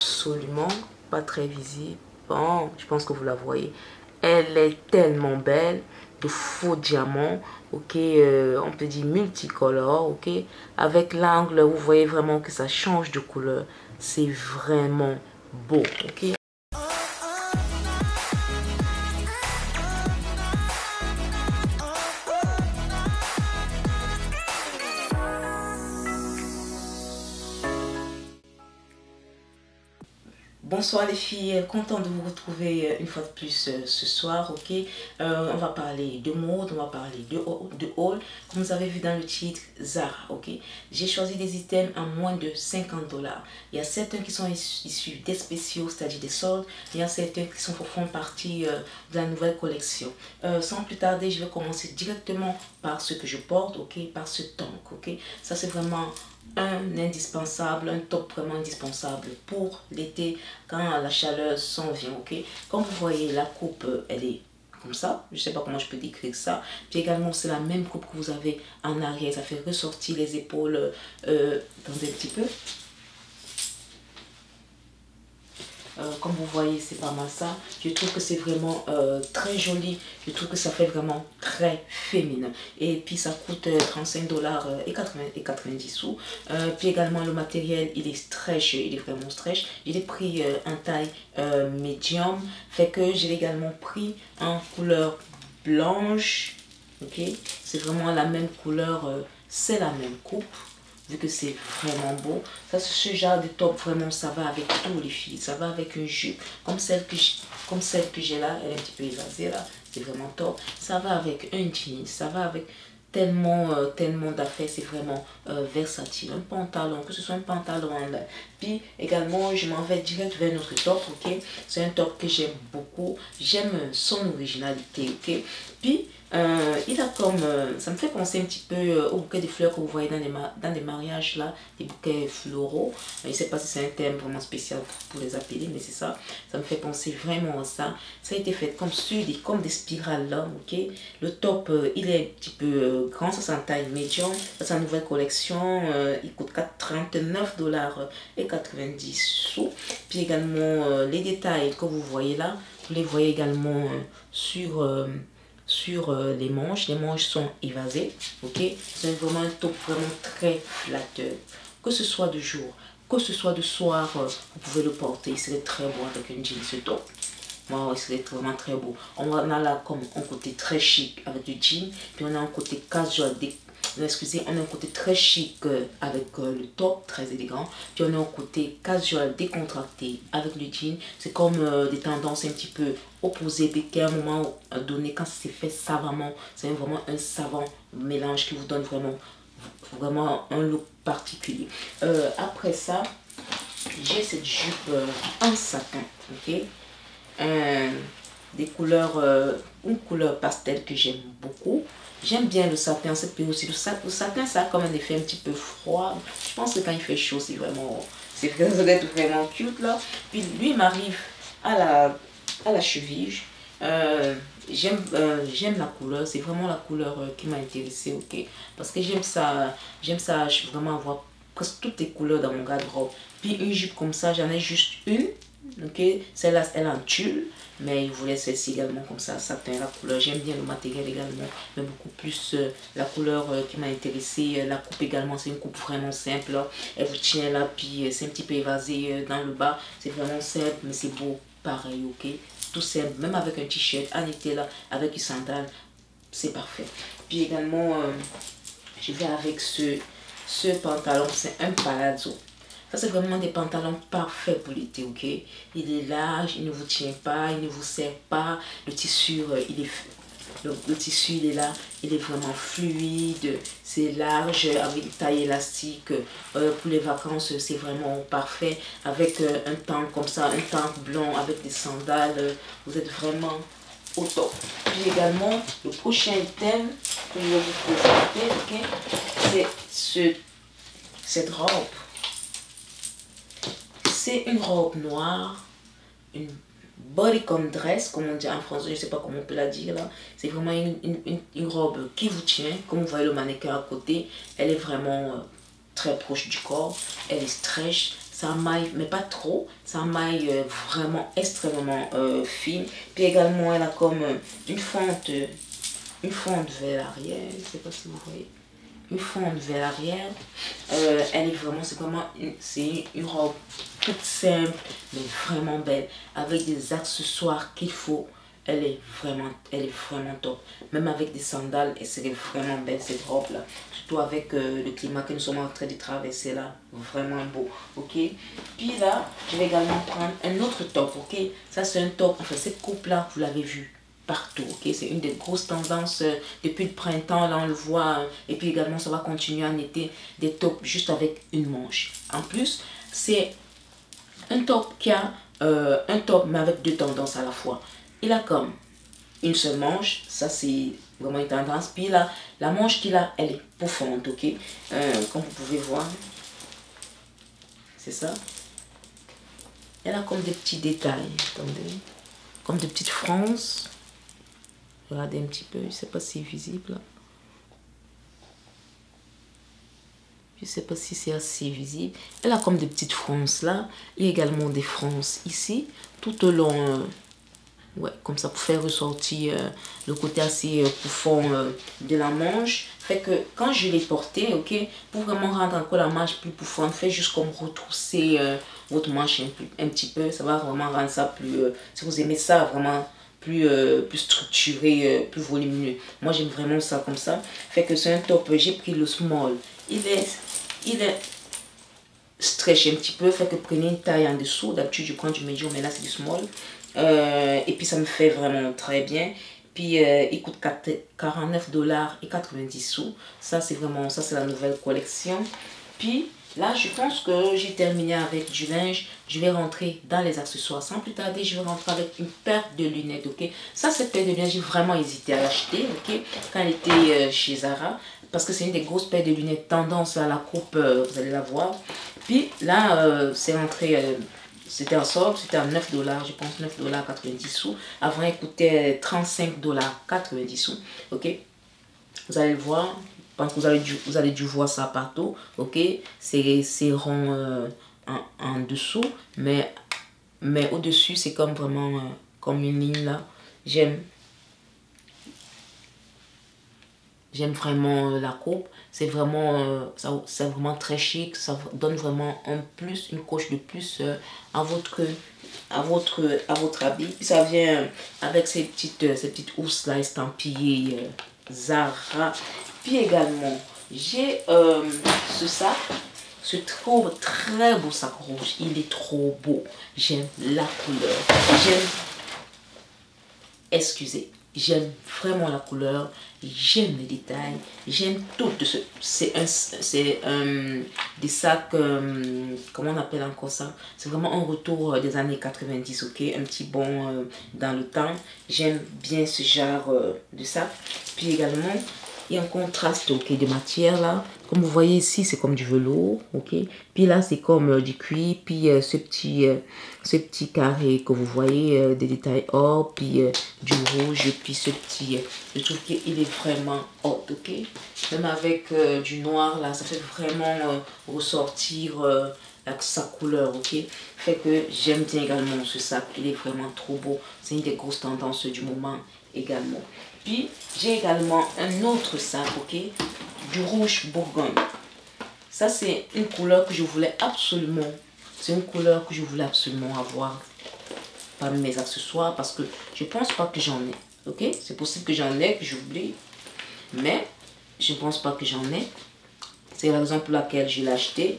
Absolument pas très visible. Bon, je pense que vous la voyez. Elle est tellement belle, de faux diamants, ok, on peut dire multicolore, ok. Avec l'angle, vous voyez vraiment que ça change de couleur. C'est vraiment beau, ok. Bonsoir les filles, content de vous retrouver une fois de plus ce soir, ok. On va parler de mode, on va parler de haul, comme vous avez vu dans le titre, Zara, ok. J'ai choisi des items à moins de 50 $. Il y a certains qui sont issus des spéciaux, c'est-à-dire des soldes, il y a certains qui font partie de la nouvelle collection. Sans plus tarder, je vais commencer directement par ce que je porte, ok, par ce tank, ok. Ça c'est vraiment un indispensable, un top vraiment indispensable pour l'été quand la chaleur s'en vient, ok. Comme vous voyez, la coupe elle est comme ça, je sais pas comment je peux décrire ça. Puis également c'est la même coupe que vous avez en arrière, ça fait ressortir les épaules. Attendez un petit peu. Comme vous voyez, c'est pas mal ça. Je trouve que c'est vraiment très joli. Je trouve que ça fait vraiment très féminin. Et puis ça coûte 35 $ et 90 sous. Puis également le matériel, il est stretch, il est vraiment stretch. Il est pris en taille medium. Fait que j'ai également pris en couleur blanche. Ok, c'est vraiment la même couleur, c'est la même coupe. Vu que c'est vraiment beau. Ça, c'est ce genre de top, vraiment, ça va avec tous les filles. Ça va avec une jupe comme celle que j'ai là. Elle est un petit peu évasée là. C'est vraiment top. Ça va avec un jean. Ça va avec tellement, tellement d'affaires. C'est vraiment versatile. Un pantalon, que ce soit un pantalon en lin. Puis également, je m'en vais direct vers notre top, ok. C'est un top que j'aime beaucoup. J'aime son originalité, ok. Puis, il a comme, ça me fait penser un petit peu au bouquet de fleurs que vous voyez dans des mariages là, des bouquets floraux. Je ne sais pas si c'est un thème vraiment spécial pour les appeler, mais c'est ça. Ça me fait penser vraiment à ça. Ça a été fait comme des spirales là, ok. Le top, il est un petit peu grand, ça c'est en taille médium. C'est une nouvelle collection, il coûte 39 $ et 90 sous. Puis également, les détails que vous voyez là, vous les voyez également sur les manches. Les manches sont évasées, ok. C'est vraiment un top vraiment très flatteur, que ce soit de jour, que ce soit de soir, vous pouvez le porter. Il serait très beau avec un jean, ce top. Wow, il serait vraiment très beau. On a là comme un côté très chic avec du jean, puis on a un côté casual, excusez, on a un côté très chic avec le top, très élégant. Puis on a un côté casual, décontracté avec le jean. C'est comme des tendances un petit peu opposées, puis qu'à un moment donné, quand c'est fait savamment, c'est vraiment un savant mélange qui vous donne vraiment un look particulier. Après ça, j'ai cette jupe en satin, ok. Des couleurs, une couleur pastel que j'aime beaucoup. J'aime bien le satin, cette période aussi. Le satin, ça a comme un effet un petit peu froid. Je pense que quand il fait chaud, c'est vraiment, ça doit être vraiment cute là. Puis lui, il m'arrive à la cheville. J'aime la couleur, c'est vraiment la couleur qui m'a intéressée, ok. Parce que j'aime ça, je vraiment avoir presque toutes les couleurs dans mon garde-robe. Puis une jupe comme ça, j'en ai juste une. Ok, celle-là elle est en tulle, mais il voulait celle-ci également comme ça, satin, la couleur. J'aime bien le matériel également, mais beaucoup plus la couleur qui m'a intéressée. La coupe également, c'est une coupe vraiment simple. Elle vous tient là, puis c'est un petit peu évasé dans le bas. C'est vraiment simple, mais c'est beau pareil, ok. Tout simple, même avec un t-shirt en été là, avec une sandale, c'est parfait. Puis également, je vais avec ce pantalon, c'est un palazzo. Ça, c'est vraiment des pantalons parfaits pour l'été, ok. Il est large, il ne vous tient pas, il ne vous serre pas. Le tissu, le tissu, il est là, il est vraiment fluide. C'est large, avec une taille élastique. Pour les vacances, c'est vraiment parfait. Avec un tank comme ça, un tank blanc avec des sandales. Vous êtes vraiment au top. Puis également, le prochain item que je vais vous présenter, ok, c'est cette robe. C'est une robe noire, une bodycon dress, comme on dit en français, je ne sais pas comment on peut la dire là. C'est vraiment une robe qui vous tient, comme vous voyez le mannequin à côté. Elle est vraiment très proche du corps, elle est stretch, ça maille, mais pas trop, ça maille vraiment extrêmement fine. Puis également, elle a comme une fente vers l'arrière, je sais pas si vous voyez, une fente vers l'arrière. Elle est vraiment, c'est une robe toute simple, mais vraiment belle, avec des accessoires qu'il faut. Elle est vraiment top. Même avec des sandales, et c'est vraiment belle cette robe là. Surtout avec le climat que nous sommes en train de traverser là. Vraiment beau. Ok. Puis là, je vais également prendre un autre top. Ok. Ça c'est un top. Enfin, cette coupe là, vous l'avez vu partout. Ok. C'est une des grosses tendances depuis le printemps. Là, on le voit. Et puis également, ça va continuer en été. Des tops juste avec une manche. En plus, c'est un top qui a un top mais avec deux tendances à la fois. Il a comme une seule manche, ça c'est vraiment une tendance. Puis là, la manche qu'il a, elle est profonde, ok. Comme vous pouvez voir, c'est ça. Elle a comme des petits détails, attendez, comme des petites franges. Regardez un petit peu, je sais pas si c'est visible là. Je sais pas si c'est assez visible. Elle a comme des petites franges là. Il y a également des franges ici, tout au long. Ouais, comme ça pour faire ressortir le côté assez profond de la manche. Fait que quand je l'ai porté, ok, pour vraiment rendre encore la manche plus profonde, faites juste comme retrousser votre manche un petit peu. Ça va vraiment rendre ça plus, si vous aimez ça, vraiment plus structuré, plus volumineux. Moi j'aime vraiment ça comme ça. Fait que c'est un top, j'ai pris le small. Il est stretch un petit peu, fait que prenez une taille en dessous. D'habitude je prends du medium, mais là c'est du small. Et puis ça me fait vraiment très bien. Puis il coûte 49,90 $. Ça c'est vraiment, ça c'est la nouvelle collection. Puis là je pense que j'ai terminé avec du linge. Je vais rentrer dans les accessoires. Sans plus tarder, je vais rentrer avec une paire de lunettes, ok. Ça, cette paire de lunettes, j'ai vraiment hésité à l'acheter, ok, quand elle était chez Zara. Parce que c'est une des grosses paires de lunettes tendance à la coupe, vous allez la voir. Puis là, c'est rentré... c'était en solde, c'était à 9 $, je pense 9,90 $. Avant, il coûtait 35,90 $. Ok, vous allez le voir. Je pense que vous allez dû voir ça partout. Ok, c'est rond en dessous, mais au-dessus, c'est comme vraiment comme une ligne là. J'aime vraiment la coupe. C'est vraiment, c'est vraiment très chic. Ça donne vraiment un plus, une coche de plus à votre habit. Puis ça vient avec ces petites housses là estampillées Zara. Puis également, j'ai ce sac. Ce très beau sac rouge. Il est trop beau. J'aime la couleur. J'aime vraiment la couleur, j'aime les détails, j'aime tout. C'est des sacs, comment on appelle encore ça? C'est vraiment un retour des années 90, ok? Un petit bond dans le temps. J'aime bien ce genre de sac. Puis également, il y a un contraste, ok, de matière là. Comme vous voyez ici, c'est comme du velours, ok. Puis là, c'est comme du cuir. Puis ce petit carré que vous voyez, des détails or, puis du rouge, puis ce petit. Je trouve qu'il est vraiment hot, ok. Même avec du noir là, ça fait vraiment ressortir sa couleur, ok. Fait que j'aime bien également ce sac. Il est vraiment trop beau. C'est une des grosses tendances du moment également. Puis, j'ai également un autre sac, ok, du rouge Bourgogne. Ça, c'est une couleur que je voulais absolument, avoir parmi mes accessoires parce que je pense pas que j'en ai, ok. C'est possible que j'en ai, que j'oublie, mais je ne pense pas que j'en ai. C'est la raison pour laquelle je l'ai acheté.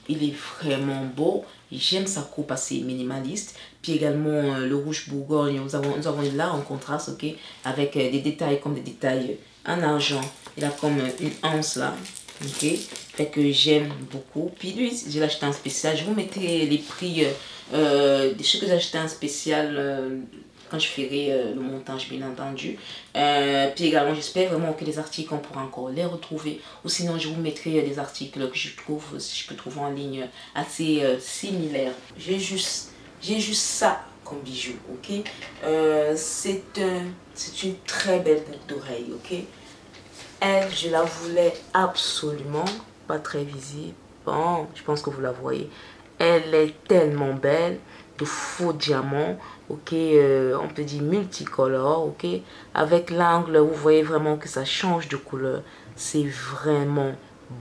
Il est vraiment beau. J'aime sa coupe assez minimaliste. Puis également le rouge Bourgogne. Nous avons là en contraste, ok, avec des détails comme des détails en argent. Il a comme une anse là, ok. Fait que j'aime beaucoup. Puis lui, je l'ai acheté en spécial. Je vous mettrai les prix de ce que j'ai acheté en spécial quand je ferai le montage, bien entendu. Puis également, j'espère vraiment que les articles, on pourra encore les retrouver. Ou sinon, je vous mettrai des articles que je peux trouver en ligne assez similaires. J'ai juste ça comme bijou, ok. C'est une très belle boucle d'oreille, ok. Elle, je la voulais absolument, pas très visible. Bon, je pense que vous la voyez. Elle est tellement belle, de faux diamants, ok, on peut dire multicolore, ok, avec l'angle, vous voyez vraiment que ça change de couleur, c'est vraiment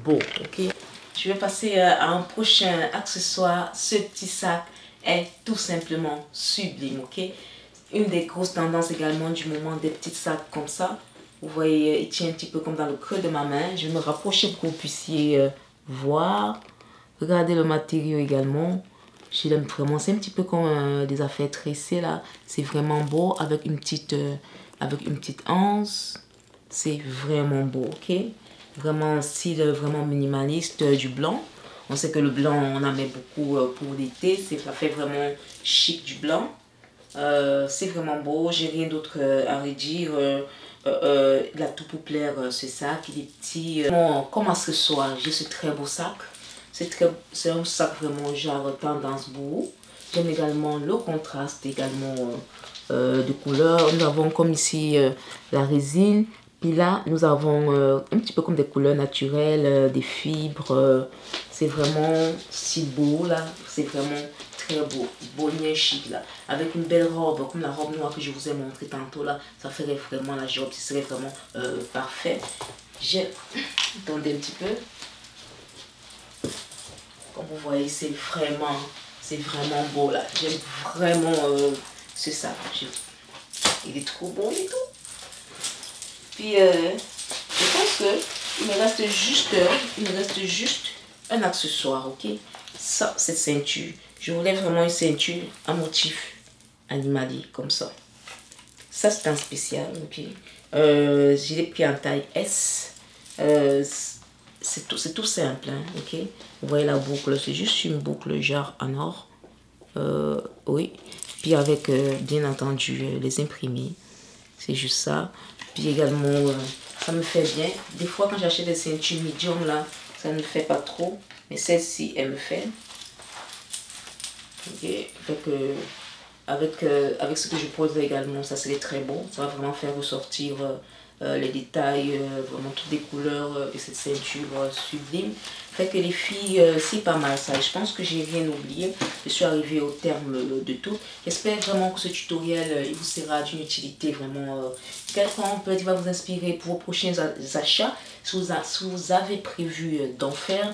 beau, ok. Je vais passer à un prochain accessoire. Ce petit sac est tout simplement sublime, ok. Une des grosses tendances également du moment, des petits sacs comme ça. Vous voyez, il tient un petit peu comme dans le creux de ma main. Je vais me rapprocher pour que vous puissiez voir. Regardez le matériau également. Je l'aime vraiment. C'est un petit peu comme des affaires tressées là. C'est vraiment beau avec une petite anse. C'est vraiment beau, ok. Vraiment style vraiment minimaliste du blanc. On sait que le blanc, on en met beaucoup pour l'été. Ça fait vraiment chic du blanc. C'est vraiment beau. J'ai rien d'autre à redire. La tout pour plaire ce sac. Il est petit. Comme accessoire, j'ai ce très beau sac. C'est un sac vraiment genre tendance bourreau. J'aime également le contraste également de couleurs. Nous avons comme ici la résine. Puis là, nous avons un petit peu comme des couleurs naturelles, des fibres. C'est vraiment si beau là. C'est vraiment très beau. Bonien chic là. Avec une belle robe, comme la robe noire que je vous ai montré tantôt là. Ça ferait vraiment la robe. Ce serait vraiment parfait. Attendez un petit peu. Comme vous voyez, c'est vraiment beau là. J'aime vraiment ce sac. Il est trop beau et tout. Puis je pense que il me reste juste un accessoire, ok. Ça, cette ceinture. Je voulais vraiment une ceinture à motif animalier comme ça. Ça c'est un spécial, ok. Je l'ai pris en taille S. C'est tout simple, hein, ok. Vous voyez la boucle, c'est juste une boucle genre en or. Oui. Puis avec, bien entendu, les imprimés. C'est juste ça. Puis également, ça me fait bien. Des fois, quand j'achète des ceintures médium, là, ça ne me fait pas trop. Mais celle-ci, elle me fait. Ok. Fait que, avec ce que je pose également, ça serait très beau. Ça va vraiment faire ressortir les détails, vraiment toutes les couleurs de cette ceinture sublime. Fait que les filles, c'est pas mal ça. Je pense que j'ai rien oublié. Je suis arrivée au terme de tout. J'espère vraiment que ce tutoriel il vous sera d'une utilité vraiment quelconque. Peut-être il va vous inspirer pour vos prochains achats. Si vous avez prévu d'en faire.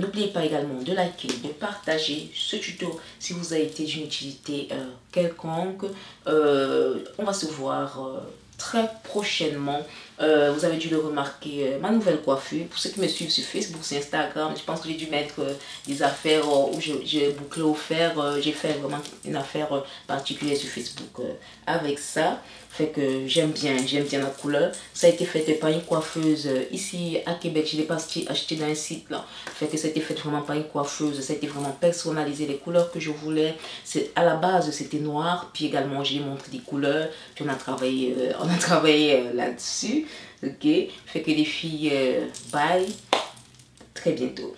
N'oubliez pas également de liker, de partager ce tuto si vous a été d'une utilité quelconque. On va se voir très prochainement. Vous avez dû le remarquer, ma nouvelle coiffure. Pour ceux qui me suivent sur Facebook, sur Instagram, je pense que j'ai dû mettre des affaires où j'ai bouclé au fer. J'ai fait vraiment une affaire particulière sur Facebook avec ça. Fait que j'aime bien la couleur. Ça a été fait par une coiffeuse ici à Québec. Je ne l'ai pas acheté dans un site là. Fait que ça a été fait vraiment par une coiffeuse. Ça a été vraiment personnalisé. Les couleurs que je voulais. À la base, c'était noir. Puis également, j'ai montré des couleurs. Puis on a travaillé là-dessus. Ok. Fait que les filles, bye. Très bientôt.